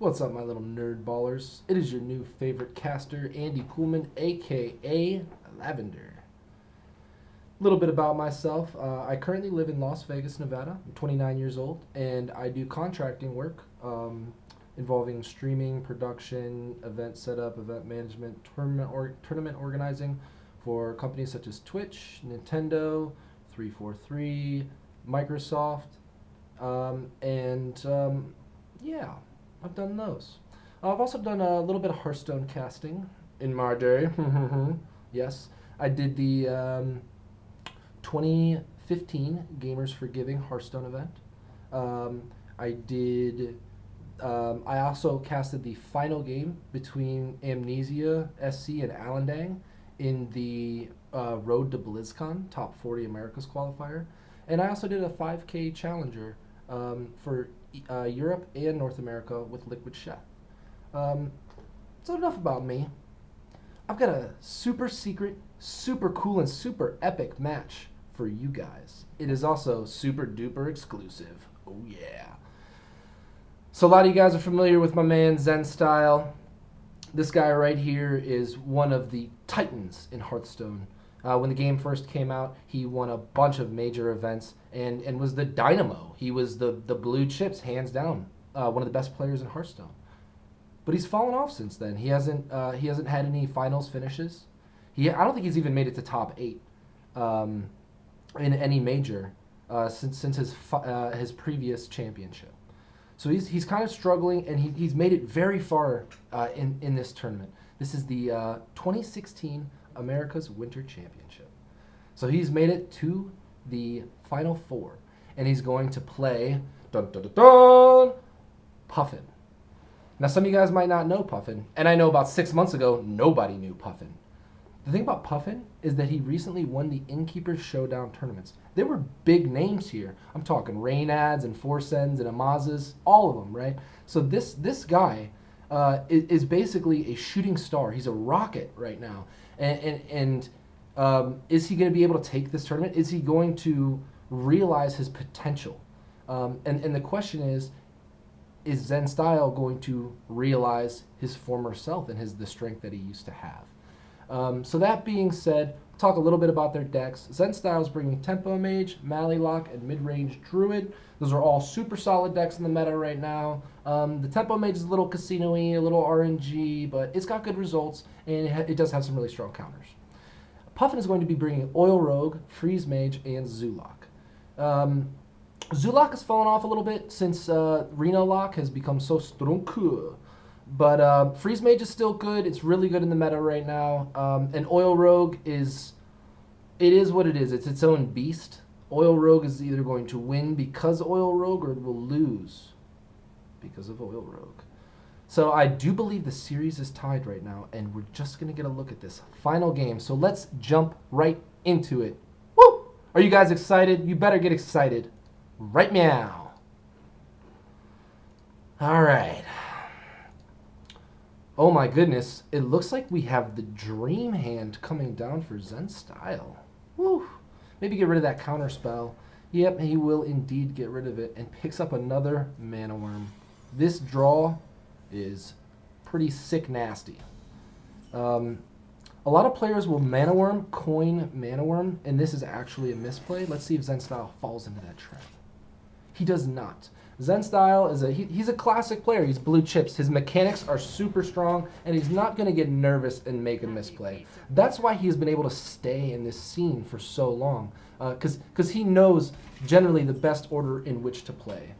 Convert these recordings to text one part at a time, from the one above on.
What's up, my little nerd ballers? It is your new favorite caster, Andy Poolman, aka Lavender. A little bit about myself. I currently live in Las Vegas, Nevada. I'm 29 years old, and I do contracting work involving streaming, production, event setup, event management, tournament organizing for companies such as Twitch, Nintendo, 343, Microsoft, yeah, I've done those. I've also done a little bit of Hearthstone casting in my day. Yes, I did the 2015 Gamers for Giving Hearthstone event. I did. I also casted the final game between Amnesia SC and Allendang in the Road to BlizzCon Top 40 Americas qualifier, and I also did a 5K challenger for Europe and North America with Liquid Chef. So enough about me. I've got a super secret, super cool, and super epic match for you guys. It is also super duper exclusive. Oh yeah. So a lot of you guys are familiar with my man Zen Style. This guy right here is one of the titans in Hearthstone. When the game first came out, he won a bunch of major events and was the dynamo. He was the blue chips, hands down, one of the best players in Hearthstone. But he's fallen off since then. He hasn't had any finals finishes. I don't think he's even made it to top 8 in any major since his previous championship. So he's kind of struggling, and he's made it very far in this tournament. This is the 2016 America's Winter Championship. So he's made it to the Final Four, and he's going to play Puffin. Now, some of you guys might not know Puffin, and I know about 6 months ago, nobody knew Puffin. The thing about Puffin is that he recently won the Innkeeper's Showdown tournaments. There were big names here. I'm talking Raynads and Forsens and Amazes, all of them, right? So this guy is basically a shooting star. He's a rocket right now. And is he going to be able to take this tournament? Is he going to realize his potential? And the question is Zen Style going to realize his former self and the strength that he used to have? So that being said, talk a little bit about their decks. Zen Style is bringing Tempo Mage, Mallylock, and Mid-Range Druid. Those are all super solid decks in the meta right now. The Tempo Mage is a little casino-y, a little RNG, but it's got good results, and it does have some really strong counters. Puffin is going to be bringing Oil Rogue, Freeze Mage, and Zulok. Zulok has fallen off a little bit since Reno Lock has become so strong. But Freeze Mage is still good. It's really good in the meta right now. And Oil Rogue is what it is. It's its own beast. Oil Rogue is either going to win because of Oil Rogue, or it will lose because of Oil Rogue. So I do believe the series is tied right now, and we're just going to get a look at this final game. So let's jump right into it. Woo! Are you guys excited? You better get excited. Right meow. All right. Oh my goodness, it looks like we have the Dream Hand coming down for Zen Style. Woo! Maybe get rid of that counter spell. Yep, he will indeed get rid of it and picks up another Mana Worm. This draw is pretty sick nasty. A lot of players will Mana Worm, coin Mana Worm, and this is actually a misplay. Let's see if Zen Style falls into that trap. He does not. Zen Style is he's a classic player. He's blue chips. His mechanics are super strong, and he's not going to get nervous and make a misplay. That's why he has been able to stay in this scene for so long, because he knows generally the best order in which to play.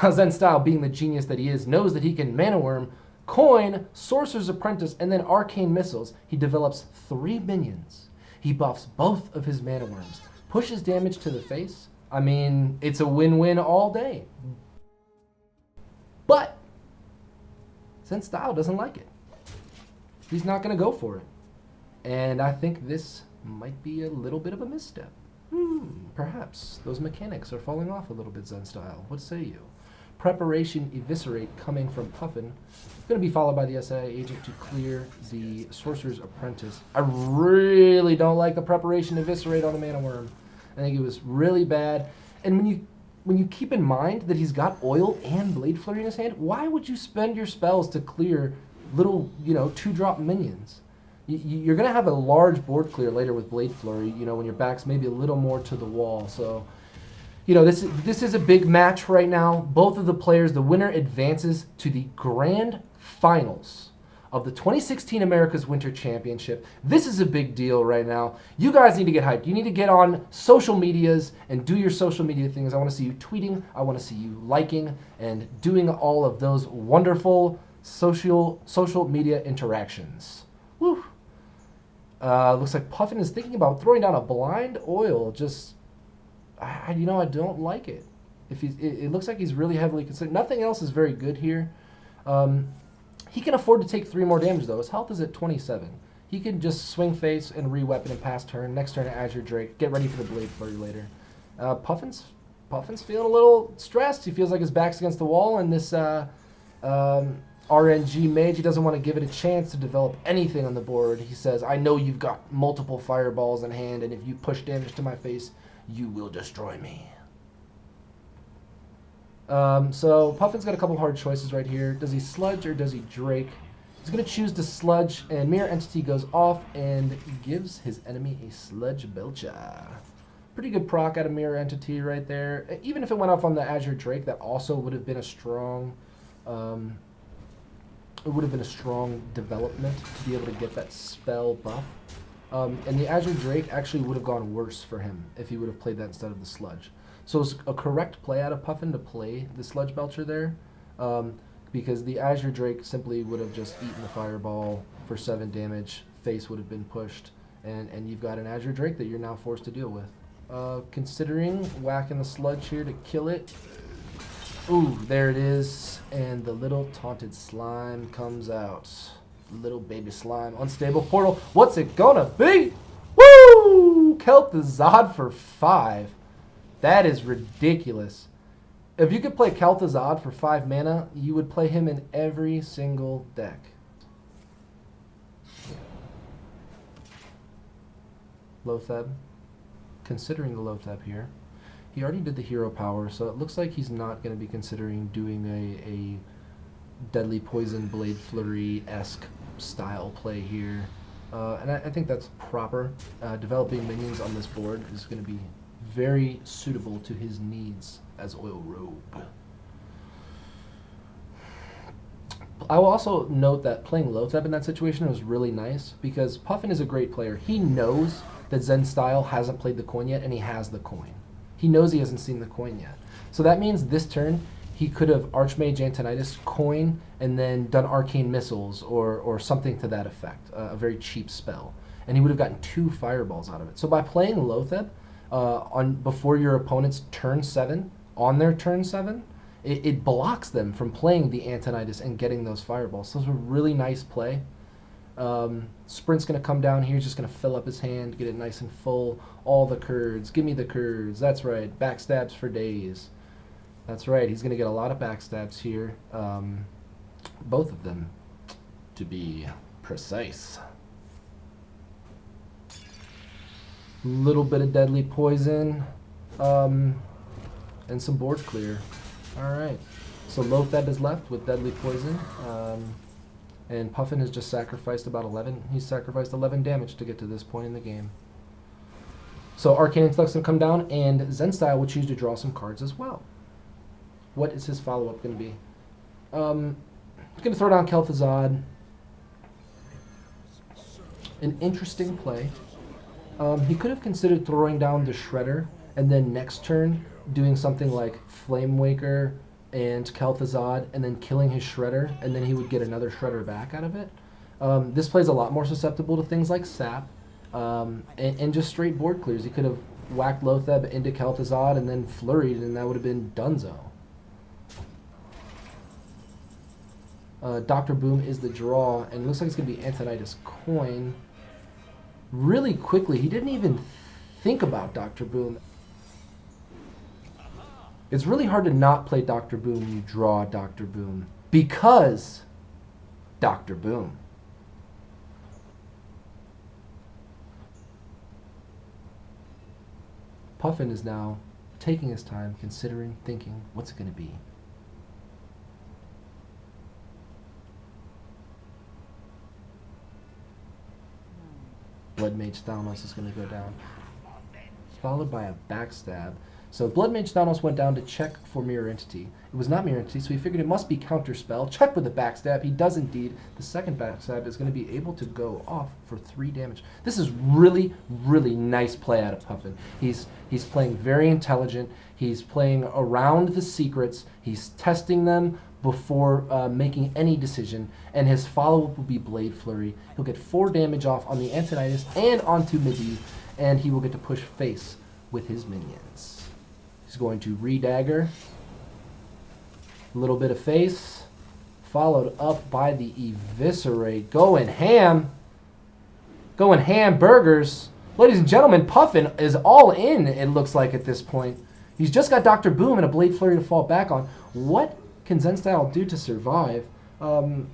Now, Zen Style, being the genius that he is, knows that he can Mana Worm, coin, Sorcerer's Apprentice, and then Arcane Missiles. He develops 3 minions. He buffs both of his Mana Worms, pushes damage to the face. I mean, it's a win-win all day. But Zen Style doesn't like it. He's not going to go for it. And I think this might be a little bit of a misstep. Perhaps those mechanics are falling off a little bit, Zen Style. What say you? Preparation Eviscerate coming from Puffin. Going to be followed by the SI Agent to clear the Sorcerer's Apprentice. I really don't like the Preparation Eviscerate on the Mana Worm. I think it was really bad. And when you when you keep in mind that he's got Oil and Blade Flurry in his hand, why would you spend your spells to clear little, 2-drop minions? You're going to have a large board clear later with Blade Flurry, when your back's maybe a little more to the wall. So, this is a big match right now. Both of the players, the winner advances to the grand finals of the 2016 America's Winter Championship. This is a big deal right now. You guys need to get hyped. You need to get on social medias and do your social media things. I want to see you tweeting. I want to see you liking and doing all of those wonderful social media interactions. Woo! Looks like Puffin is thinking about throwing down a blind Oil. I don't like it. It looks like he's really heavily considered. Nothing else is very good here. He can afford to take 3 more damage, though. His health is at 27. He can just swing face and re-weapon and pass turn. Next turn, Azure Drake. Get ready for the Blade Flurry later. Puffin's feeling a little stressed. He feels like his back's against the wall, and this RNG Mage, he doesn't want to give it a chance to develop anything on the board. He says, I know you've got multiple fireballs in hand, and if you push damage to my face, you will destroy me. So Puffin's got a couple hard choices right here. Does he Sludge or does he Drake? He's going to choose to Sludge, and Mirror Entity goes off and gives his enemy a Sludge Belcher. Pretty good proc out of Mirror Entity right there. Even if it went off on the Azure Drake, that also would have been a strong... it would have been a strong development to be able to get that spell buff. And the Azure Drake actually would have gone worse for him if he would have played that instead of the Sludge. So it's a correct play out of Puffin to play the Sludge Belcher there, because the Azure Drake simply would have just eaten the Fireball for 7 damage, face would have been pushed, and you've got an Azure Drake that you're now forced to deal with. Considering whacking the Sludge here to kill it. Ooh, there it is, and the little taunted slime comes out. Little baby slime, unstable portal. What's it gonna be? Woo! Kel'Thuzad for 5. That is ridiculous. If you could play Kel'Thuzad for 5 mana, you would play him in every single deck. Lotheb. Considering the Lotheb here. He already did the hero power, so it looks like he's not going to be considering doing a Deadly Poison Blade Flurry-esque style play here. And I think that's proper. Developing minions on this board is going to be very suitable to his needs as Oil Rogue. I will also note that playing Lotheb in that situation was really nice because Puffin is a great player. He knows that Zen Style hasn't played the coin yet, and he has the coin. He knows he hasn't seen the coin yet. So that means this turn, he could have Archmage Antonidas coin and then done Arcane Missiles or something to that effect, a very cheap spell. And he would have gotten 2 fireballs out of it. So by playing Lotheb before your opponent's turn 7, on their turn 7, it blocks them from playing the Antonidas and getting those fireballs. So it's a really nice play. Sprint's going to come down here, just going to fill up his hand, get it nice and full. All the curds. Give me the curds. That's right. Backstabs for days. That's right. He's going to get a lot of backstabs here. Both of them, to be precise. Little bit of Deadly Poison. And some board clear. Alright. So Lotheb is left with Deadly Poison. And Puffin has just sacrificed about 11. He's sacrificed 11 damage to get to this point in the game. So Arcane Intellect's going to come down, and Zen Style will choose to draw some cards as well. What is his follow-up going to be? He's going to throw down Kel'Thuzad. An interesting play. He could have considered throwing down the Shredder, and then next turn doing something like Flame Waker and Kel'Thuzad, and then killing his Shredder, and then he would get another Shredder back out of it. This play's a lot more susceptible to things like Sap, and just straight board clears. He could have whacked Lotheb into Kel'Thuzad and then flurried, and that would have been dunzo. Dr. Boom is the draw, and it looks like it's going to be Antonidas coin. Really quickly, he didn't even think about Dr. Boom. It's really hard to not play Dr. Boom when you draw Dr. Boom, because Dr. Boom. Puffin is now taking his time, considering, thinking, what's it going to be? Blood Mage Thalmos is going to go down, followed by a backstab. So Blood Mage Thalmos went down to check for Mirror Entity. It was not Mirror Entity, so he figured it must be Counterspell. Check with a backstab. He does indeed. The second backstab is going to be able to go off for 3 damage. This is really, really nice play out of Puffin. He's playing very intelligent. He's playing around the secrets. He's testing them before making any decision, and his follow-up will be Blade Flurry. He'll get 4 damage off on the Antonidas and onto Medivh, and he will get to push face with his minions. He's going to re-dagger, a little bit of face, followed up by the Eviscerate. Going ham burgers. Ladies and gentlemen, Puffin is all in, it looks like, at this point. He's just got Dr. Boom and a Blade Flurry to fall back on. What can Zen Style do to survive? And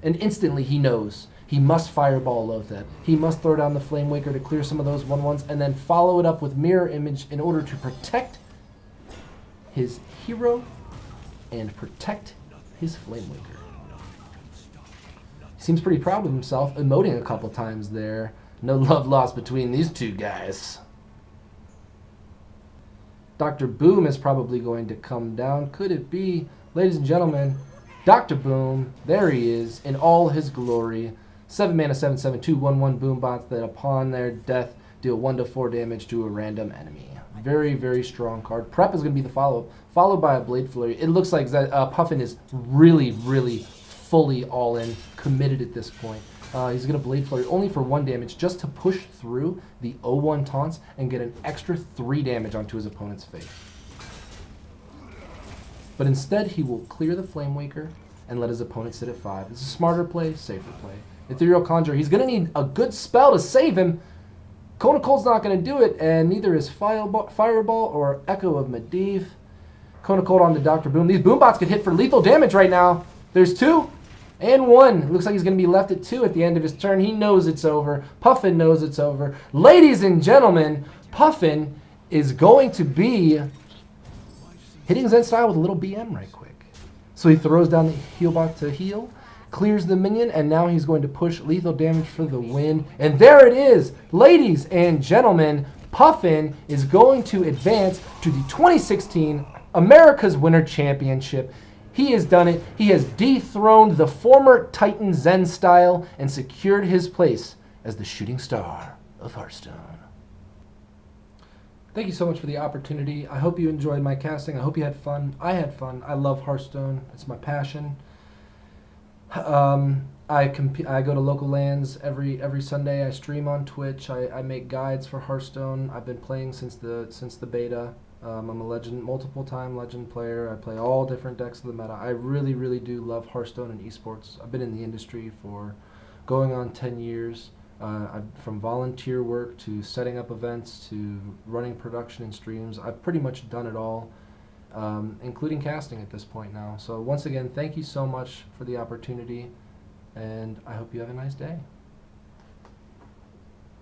instantly he knows he must Fireball Loatheb. He must throw down the Flame Waker to clear some of those 1/1s, and then follow it up with Mirror Image in order to protect his hero and protect his Flame Waker. He seems pretty proud of himself, emoting a couple times there. No love lost between these two guys. Dr. Boom is probably going to come down. Could it be? Ladies and gentlemen, Dr. Boom, there he is in all his glory. 7 mana, 7/7, 2/1/1 boom bots that upon their death deal 1 to 4 damage to a random enemy. Very, very strong card. Prep is going to be the follow-up, followed by a Blade Flurry. It looks like Puffin is really, really fully all in, committed at this point. He's going to Blade Flurry only for 1 damage just to push through the 0/1 taunts and get an extra 3 damage onto his opponent's face. But instead, he will clear the Flame Waker and let his opponent sit at 5. It's a smarter play, safer play. Ethereal Conjure. He's going to need a good spell to save him. Kona Cold's not going to do it, and neither is Fireball or Echo of Medivh. Kona Cold on to Dr. Boom. These Boombots could hit for lethal damage right now. There's 2 and 1. It looks like he's going to be left at 2 at the end of his turn. He knows it's over. Puffin knows it's over. Ladies and gentlemen, Puffin is going to be hitting Zen Style with a little BM right quick. So he throws down the heal bot to heal, clears the minion, and now he's going to push lethal damage for the win. And there it is, ladies and gentlemen, Puffin is going to advance to the 2016 America's Winter Championship. He has done it. He has dethroned the former Titan Zen Style and secured his place as the shooting star of Hearthstone. Thank you so much for the opportunity. I hope you enjoyed my casting. I hope you had fun. I had fun. I love Hearthstone. It's my passion. I go to local lands every Sunday. I stream on Twitch. I make guides for Hearthstone. I've been playing since the beta. I'm a legend, multiple-time legend player. I play all different decks of the meta. I really, really do love Hearthstone and esports. I've been in the industry for going on 10 years. From volunteer work to setting up events to running production and streams. I've pretty much done it all, including casting at this point now. So once again, thank you so much for the opportunity, and I hope you have a nice day.